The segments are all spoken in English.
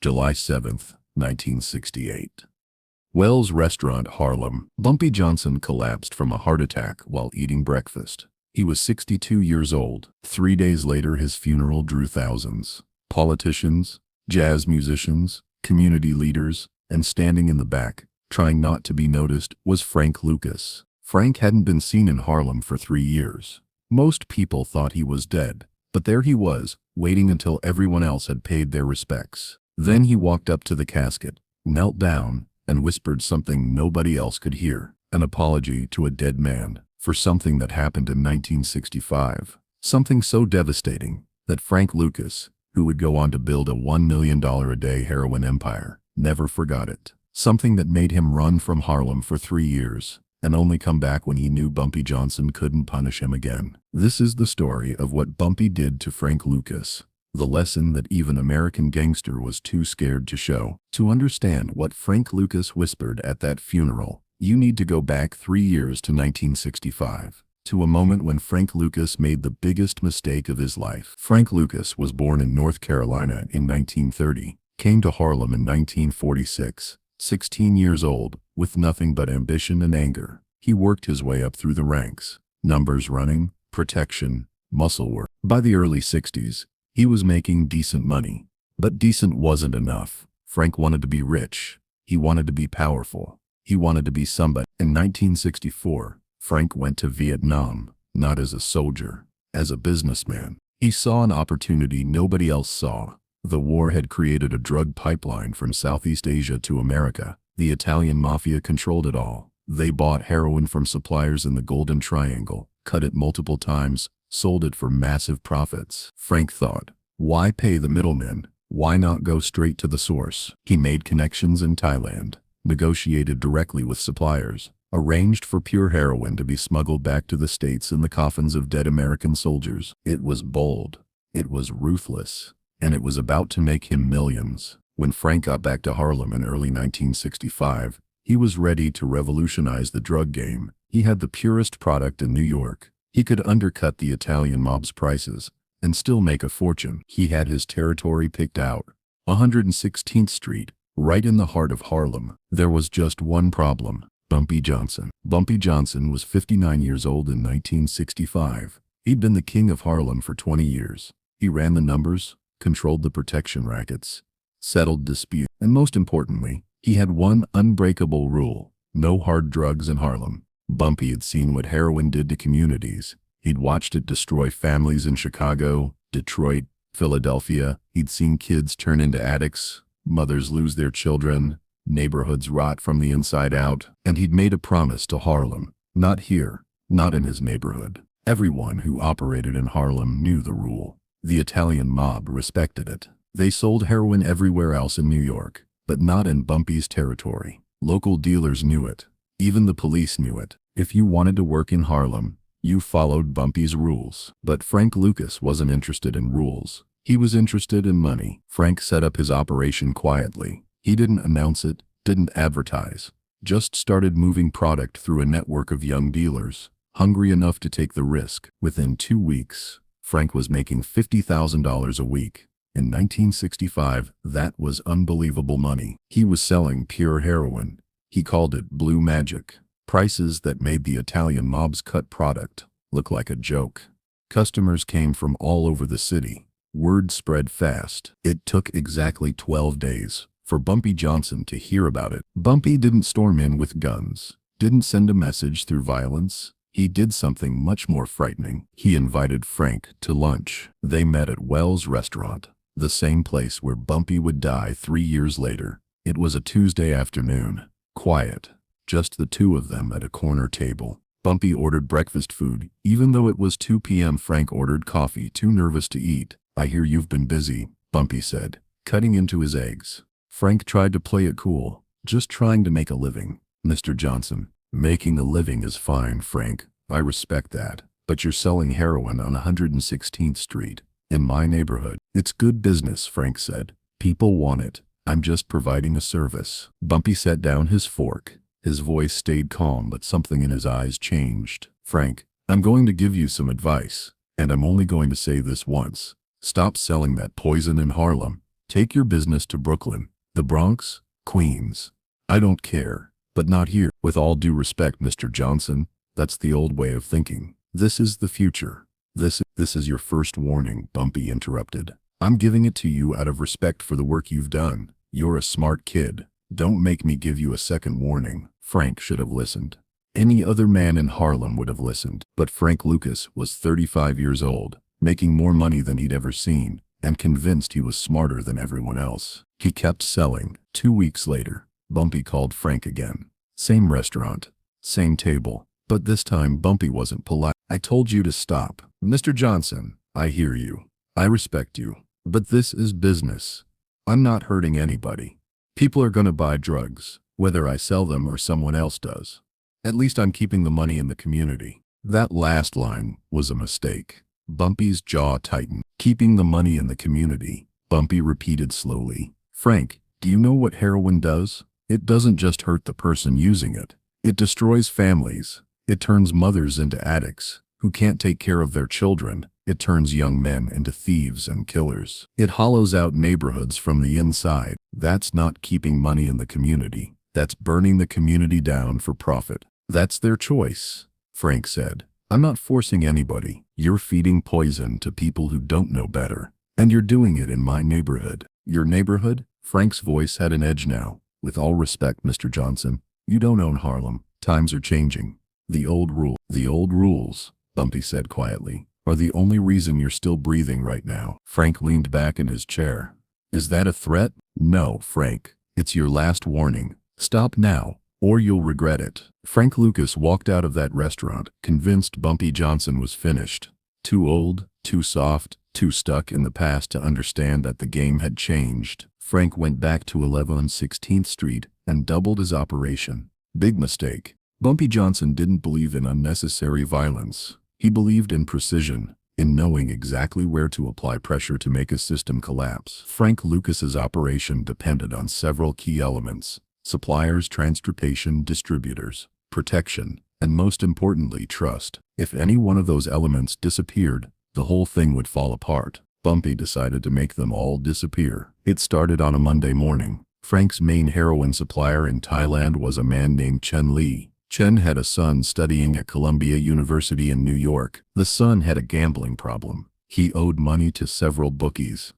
July 7, 1968. Wells Restaurant, Harlem. Bumpy Johnson collapsed from a heart attack while eating breakfast. He was 62 years old. 3 days later, his funeral drew thousands. Politicians, jazz musicians, community leaders, and standing in the back, trying not to be noticed, was Franklucas. Frank hadn't been seen in Harlem for 3 years. Most people thought he was dead, but there he was, waiting until everyone else had paid their respects. Then he walked up to the casket, knelt down, and whispered something nobody else could hear, an apology to a dead man for something that happened in 1965. Something so devastating that Franklucas, who would go on to build a $1 million a day heroin empire, never forgot it. Something that made him run from Harlem for 3 years and only come back when he knew Bumpy Johnson couldn't punish him again. This is the story of what Bumpy did to Franklucas, the lesson that even American Gangster was too scared to show. To understand what Franklucas whispered at that funeral, you need to go back 3 years to 1965, to a moment when Franklucas made the biggest mistake of his life. Franklucas was born in North Carolina in 1930, came to Harlem in 1946, 16 years old, with nothing but ambition and anger. He worked his way up through the ranks, numbers running, protection, muscle work. By the early 60s, he was making decent money. But decent wasn't enough. Frank wanted to be rich. He wanted to be powerful. He wanted to be somebody. In 1964, Frank went to Vietnam, not as a soldier, as a businessman. He saw an opportunity nobody else saw. The war had created a drug pipeline from Southeast Asia to America. The Italian mafia controlled it all. They bought heroin from suppliers in the Golden Triangle, cut it multiple times, sold it for massive profits. Frank thought, why pay the middlemen? Why not go straight to the source? He made connections in Thailand, negotiated directly with suppliers, arranged for pure heroin to be smuggled back to the States in the coffins of dead American soldiers. It was bold. It was ruthless. And it was about to make him millions. When Frank got back to Harlem in early 1965, he was ready to revolutionize the drug game. He had the purest product in New York. He could undercut the Italian mob's prices and still make a fortune. He had his territory picked out, 116th Street, right in the heart of Harlem. There was just one problem: Bumpy Johnson. Bumpy Johnson was 59 years old in 1965. He'd been the king of Harlem for 20 years. He ran the numbers, controlled the protection rackets, settled disputes, and most importantly, he had one unbreakable rule: no hard drugs in Harlem. Bumpy had seen what heroin did to communities. He'd watched it destroy families in Chicago, Detroit, Philadelphia. He'd seen kids turn into addicts, mothers lose their children, neighborhoods rot from the inside out. And he'd made a promise to Harlem: not here, not in his neighborhood. Everyone who operated in Harlem knew the rule. The Italian mob respected it. They sold heroin everywhere else in New York, but not in Bumpy's territory. Local dealers knew it. Even the police knew it. If you wanted to work in Harlem, you followed Bumpy's rules. But Franklucas wasn't interested in rules. He was interested in money. Frank set up his operation quietly. He didn't announce it, didn't advertise, just started moving product through a network of young dealers, hungry enough to take the risk. Within 2 weeks, Frank was making $50,000 a week. In 1965, that was unbelievable money. He was selling pure heroin. He called it blue magic. Prices that made the Italian mob's cut product look like a joke. Customers came from all over the city. Word spread fast. It took exactly 12 days for Bumpy Johnson to hear about it. Bumpy didn't storm in with guns, didn't send a message through violence. He did something much more frightening. He invited Frank to lunch. They met at Wells Restaurant, the same place where Bumpy would die 3 years later. It was a Tuesday afternoon. Quiet. Just the two of them at a corner table. Bumpy ordered breakfast food. Even though it was 2 p.m., Frank ordered coffee, too nervous to eat. "I hear you've been busy," Bumpy said, cutting into his eggs. Frank tried to play it cool. "Just trying to make a living, Mr. Johnson." "Making a living is fine, Frank. I respect that. But you're selling heroin on 116th Street, in my neighborhood." "It's good business," Frank said. "People want it. I'm just providing a service." Bumpy set down his fork. His voice stayed calm, but something in his eyes changed. "Frank, I'm going to give you some advice, and I'm only going to say this once. Stop selling that poison in Harlem. Take your business to Brooklyn, the Bronx, Queens. I don't care, but not here. With all due respect, Mr. Johnson, that's the old way of thinking. This is the future. This is your first warning," Bumpy interrupted. "I'm giving it to you out of respect for the work you've done. You're a smart kid. Don't make me give you a second warning." Frank should have listened. Any other man in Harlem would have listened. But Frank Lucas was 35 years old, making more money than he'd ever seen, and convinced he was smarter than everyone else. He kept selling. 2 weeks later, Bumpy called Frank again. Same restaurant, same table, but this time Bumpy wasn't polite. "I told you to stop. Mr. Johnson, I hear you. I respect you. But this is business. I'm not hurting anybody. People are gonna buy drugs, whether I sell them or someone else does. At least I'm keeping the money in the community." That last line was a mistake. Bumpy's jaw tightened. "Keeping the money in the community," Bumpy repeated slowly. "Frank, do you know what heroin does? It doesn't just hurt the person using it. It destroys families. It turns mothers into addicts who can't take care of their children. It turns young men into thieves and killers. It hollows out neighborhoods from the inside. That's not keeping money in the community. That's burning the community down for profit." "That's their choice," Frank said. "I'm not forcing anybody. You're feeding poison to people who don't know better. And you're doing it in my neighborhood." "Your neighborhood?" Frank's voice had an edge now. "With all respect, Mr. Johnson, you don't own Harlem. Times are changing. The old rules, Bumpy said quietly, are the only reason you're still breathing right now." Frank leaned back in his chair. "Is that a threat?" "No, Frank. It's your last warning. Stop now, or you'll regret it." Frank Lucas walked out of that restaurant, convinced Bumpy Johnson was finished. Too old, too soft, too stuck in the past to understand that the game had changed. Frank went back to 11 16th Street and doubled his operation. Big mistake. Bumpy Johnson didn't believe in unnecessary violence. He believed in precision, in knowing exactly where to apply pressure to make a system collapse. Frank Lucas's operation depended on several key elements: suppliers, transportation, distributors, protection, and most importantly, trust. If any one of those elements disappeared, the whole thing would fall apart. Bumpy decided to make them all disappear. It started on a Monday morning. Frank's main heroin supplier in Thailand was a man named Chen Lee. Chen had a son studying at Columbia University in New York. The son had a gambling problem. He owed money to several bookies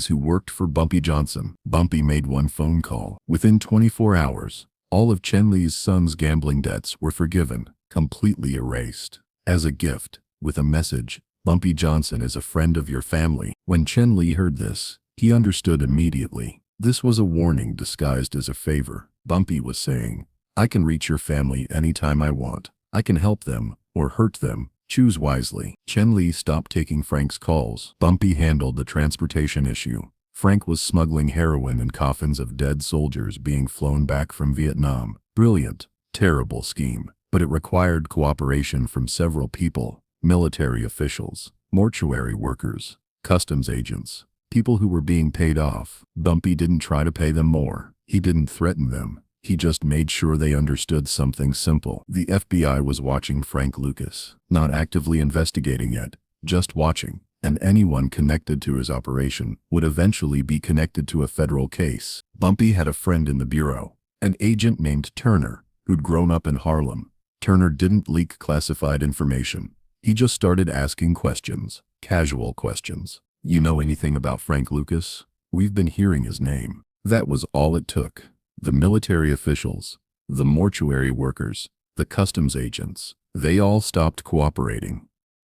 who worked for Bumpy Johnson. Bumpy made one phone call. Within 24 hours, all of Chen Lee's son's gambling debts were forgiven, completely erased. As a gift, with a message, "Bumpy Johnson is a friend of your family." When Chen Lee heard this, he understood immediately. This was a warning disguised as a favor. Bumpy was saying, "I can reach your family anytime I want. I can help them, or hurt them. Choose wisely." Chen Lee stopped taking Frank's calls. Bumpy handled the transportation issue. Frank was smuggling heroin in coffins of dead soldiers being flown back from Vietnam. Brilliant, terrible scheme, but it required cooperation from several people: military officials, mortuary workers, customs agents, people who were being paid off. Bumpy didn't try to pay them more. He didn't threaten them. He just made sure they understood something simple. The FBI was watching Frank Lucas, not actively investigating yet, just watching, and anyone connected to his operation would eventually be connected to a federal case. Bumpy had a friend in the bureau, an agent named Turner, who'd grown up in Harlem. Turner didn't leak classified information. He just started asking questions, casual questions. "You know anything about Frank Lucas? We've been hearing his name." That was all it took. The military officials, the mortuary workers, the customs agents, they all stopped cooperating.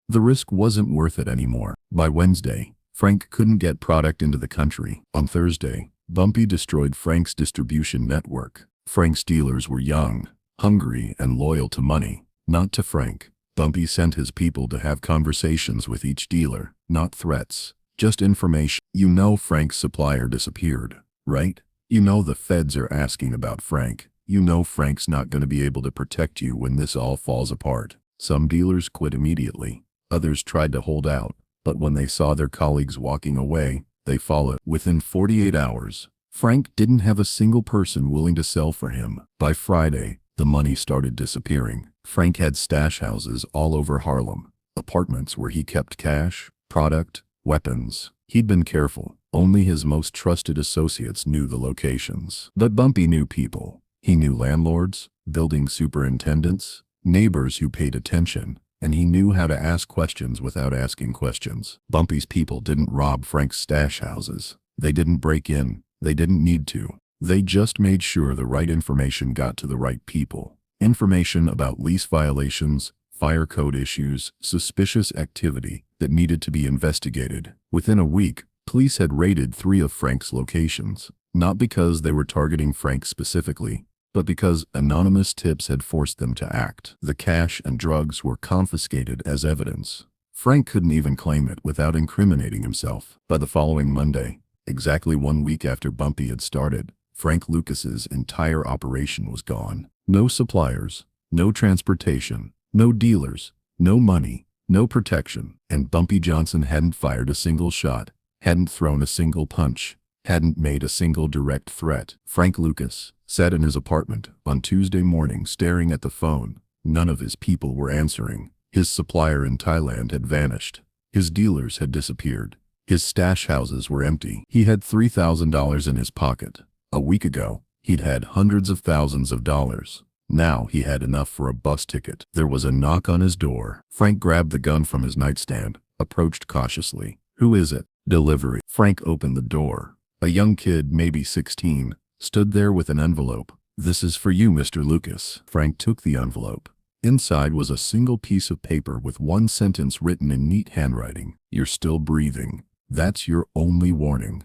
The risk wasn't worth it anymore. By Wednesday, Frank couldn't get product into the country. On Thursday, Bumpy destroyed Frank's distribution network. Frank's dealers were young, hungry, and loyal to money, not to Frank. Bumpy sent his people to have conversations with each dealer, not threats, just information. "You know Frank's supplier disappeared, right? You know the feds are asking about Frank. You know Frank's not going to be able to protect you when this all falls apart." Some dealers quit immediately. Others tried to hold out, but when they saw their colleagues walking away, they followed. Within 48 hours, Frank didn't have a single person willing to sell for him. By Friday, the money started disappearing. Frank had stash houses all over Harlem, apartments where he kept cash, product, weapons. He'd been careful, Only his most trusted associates knew the locations. But Bumpy knew people. He knew landlords, building superintendents, neighbors who paid attention, and he knew how to ask questions without asking questions. Bumpy's people didn't rob Frank's stash houses. They didn't break in. They didn't need to. They just made sure the right information got to the right people. Information about lease violations, fire code issues, suspicious activity that needed to be investigated. Within a week, police had raided 3 of Frank's locations, not because they were targeting Frank specifically, but because anonymous tips had forced them to act. The cash and drugs were confiscated as evidence. Frank couldn't even claim it without incriminating himself. By the following Monday, exactly 1 week after Bumpy had started, Frank Lucas's entire operation was gone. No suppliers, no transportation, no dealers, no money, no protection, and Bumpy Johnson hadn't fired a single shot, hadn't thrown a single punch, hadn't made a single direct threat. Frank Lucas sat in his apartment on Tuesday morning staring at the phone. None of his people were answering. His supplier in Thailand had vanished. His dealers had disappeared. His stash houses were empty. He had $3,000 in his pocket. A week ago, he'd had hundreds of thousands of dollars. Now he had enough for a bus ticket. There was a knock on his door. Frank grabbed the gun from his nightstand, approached cautiously. "Who is it?" "Delivery." Frank opened the door. A young kid, maybe 16, stood there with an envelope. "This is for you, Mr. Lucas." Frank took the envelope. Inside was a single piece of paper with one sentence written in neat handwriting. "You're still breathing. That's your only warning.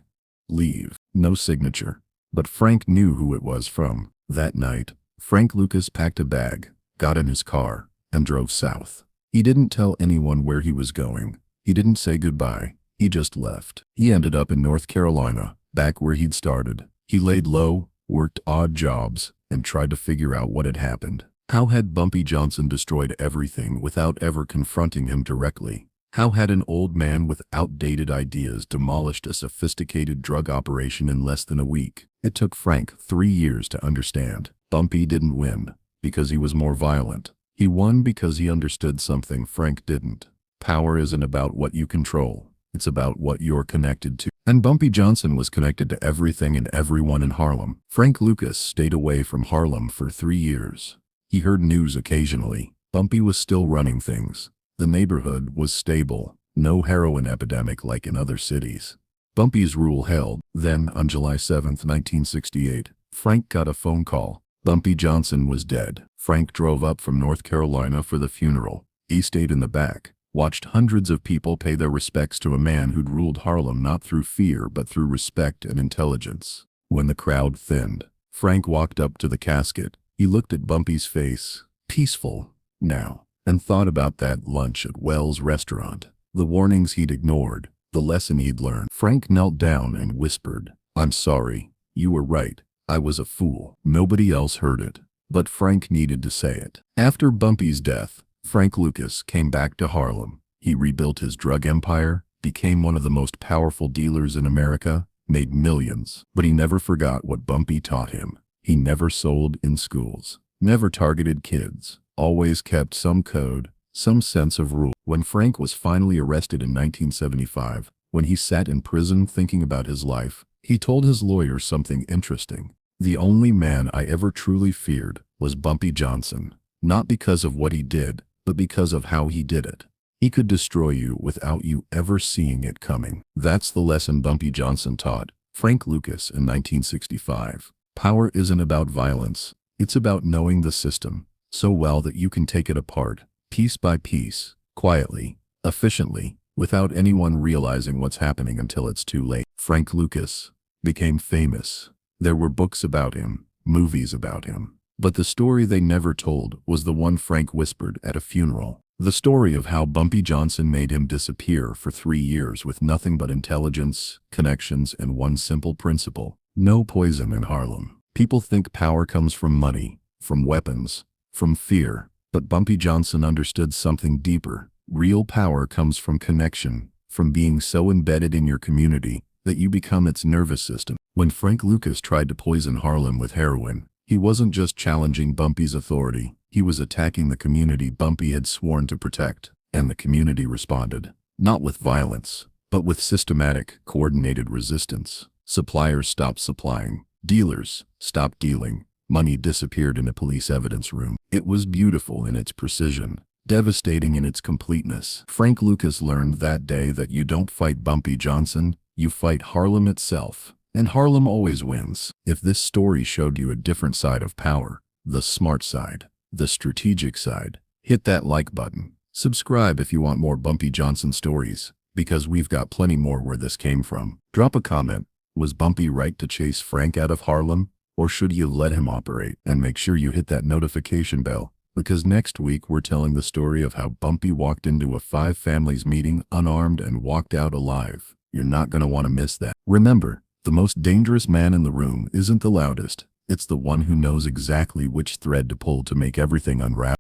Leave." No signature. But Frank knew who it was from. That night, Frank Lucas packed a bag, got in his car, and drove south. He didn't tell anyone where he was going. He didn't say goodbye. He just left. He ended up in North Carolina, back where he'd started. He laid low, worked odd jobs, and tried to figure out what had happened. How had Bumpy Johnson destroyed everything without ever confronting him directly? How had an old man with outdated ideas demolished a sophisticated drug operation in less than a week? It took Frank 3 years to understand. Bumpy didn't win because he was more violent. He won because he understood something Frank didn't. Power isn't about what you control. It's about what you're connected to. And Bumpy Johnson was connected to everything and everyone in Harlem. Frank Lucas stayed away from Harlem for 3 years. He heard news occasionally. Bumpy was still running things. The neighborhood was stable. No heroin epidemic like in other cities. Bumpy's rule held. Then, on July 7, 1968, Frank got a phone call. Bumpy Johnson was dead. Frank drove up from North Carolina for the funeral. He stayed in the back, watched hundreds of people pay their respects to a man who'd ruled Harlem not through fear but through respect and intelligence. When the crowd thinned, Frank walked up to the casket. He looked at Bumpy's face, peaceful now, and thought about that lunch at Wells' restaurant, the warnings he'd ignored, the lesson he'd learned. Frank knelt down and whispered, "I'm sorry. You were right. I was a fool." Nobody else heard it, but Frank needed to say it. After Bumpy's death, Frank Lucas came back to Harlem. He rebuilt his drug empire, became one of the most powerful dealers in America, made millions. But he never forgot what Bumpy taught him. He never sold in schools, never targeted kids, always kept some code, some sense of rule. When Frank was finally arrested in 1975, when he sat in prison thinking about his life, he told his lawyer something interesting. "The only man I ever truly feared was Bumpy Johnson, not because of what he did, but because of how he did it. He could destroy you without you ever seeing it coming." That's the lesson Bumpy Johnson taught Frank Lucas in 1965. Power isn't about violence. It's about knowing the system so well that you can take it apart, piece by piece, quietly, efficiently, without anyone realizing what's happening until it's too late. Frank Lucas became famous. There were books about him, movies about him. But the story they never told was the one Frank whispered at a funeral. The story of how Bumpy Johnson made him disappear for 3 years with nothing but intelligence, connections, and one simple principle: no poison in Harlem. People think power comes from money, from weapons, from fear. But Bumpy Johnson understood something deeper. Real power comes from connection, from being so embedded in your community that you become its nervous system. When Frank Lucas tried to poison Harlem with heroin, he wasn't just challenging Bumpy's authority. He was attacking the community Bumpy had sworn to protect. And the community responded. Not with violence, but with systematic, coordinated resistance. Suppliers stopped supplying, dealers stopped dealing, money disappeared in a police evidence room. It was beautiful in its precision, devastating in its completeness. Frank Lucas learned that day that you don't fight Bumpy Johnson, you fight Harlem itself. And Harlem always wins. If this story showed you a different side of power, the smart side, the strategic side, hit that like button. Subscribe if you want more Bumpy Johnson stories, because we've got plenty more where this came from. Drop a comment. Was Bumpy right to chase Frank out of Harlem, or should you let him operate? And make sure you hit that notification bell, because next week we're telling the story of how Bumpy walked into a 5 families meeting unarmed and walked out alive. You're not going to want to miss that. Remember, the most dangerous man in the room isn't the loudest. It's the one who knows exactly which thread to pull to make everything unravel.